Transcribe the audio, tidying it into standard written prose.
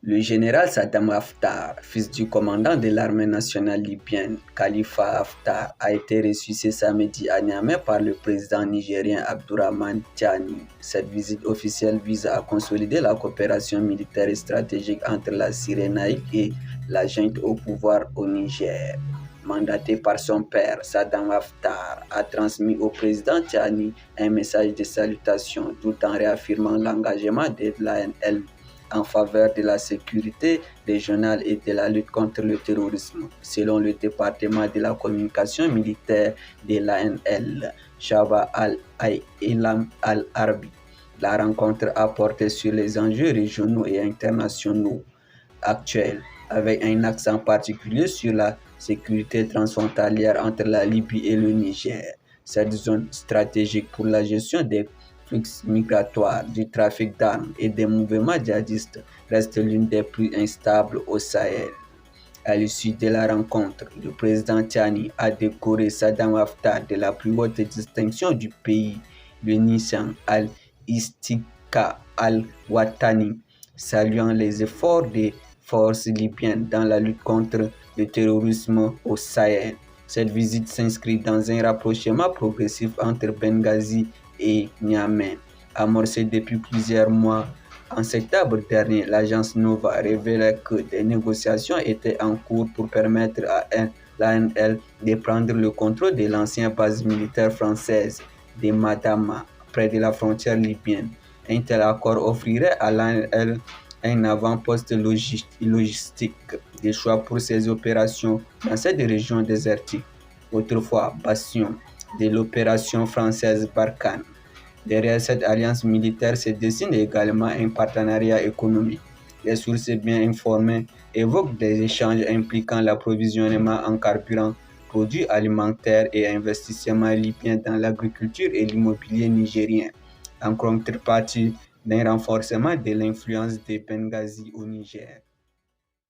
Le général Saddam Haftar, fils du commandant de l'armée nationale libyenne, Khalifa Haftar, a été reçu ce samedi à Niamey par le président nigérien Abdourahmane Tiani. Cette visite officielle vise à consolider la coopération militaire et stratégique entre la Cyrénaïque et la junte au pouvoir au Niger. Mandaté par son père, Saddam Haftar a transmis au président Tiani un message de salutation tout en réaffirmant l'engagement de l'ANL en faveur de la sécurité régionale et de la lutte contre le terrorisme, selon le département de la communication militaire de l'ANL, Shaba Al-Ilam Al-Arbi. La rencontre a porté sur les enjeux régionaux et internationaux actuels, avec un accent particulier sur la sécurité transfrontalière entre la Libye et le Niger. Cette zone stratégique pour la gestion des flux migratoires, du trafic d'armes et des mouvements djihadistes reste l'une des plus instables au Sahel. À l'issue de la rencontre, le président Tiani a décoré Saddam Haftar de la plus haute distinction du pays, le Nissan al-Istika al-Watani, saluant les efforts des forces libyennes dans la lutte contre le terrorisme au Sahel. Cette visite s'inscrit dans un rapprochement progressif entre Benghazi et Niamey, amorcé depuis plusieurs mois. En septembre dernier, l'agence Nova révélait que des négociations étaient en cours pour permettre à l'ANL de prendre le contrôle de l'ancienne base militaire française de Madama, près de la frontière libyenne. Un tel accord offrirait à l'ANL un avant-poste logistique de choix pour ses opérations dans cette région désertique, autrefois bastion de l'opération française Barkhane. Derrière cette alliance militaire se dessine également un partenariat économique. Les sources bien informées évoquent des échanges impliquant l'approvisionnement en carburant, produits alimentaires et investissements libyens dans l'agriculture et l'immobilier nigérien, en contrepartie d'un renforcement de l'influence de Benghazi au Niger.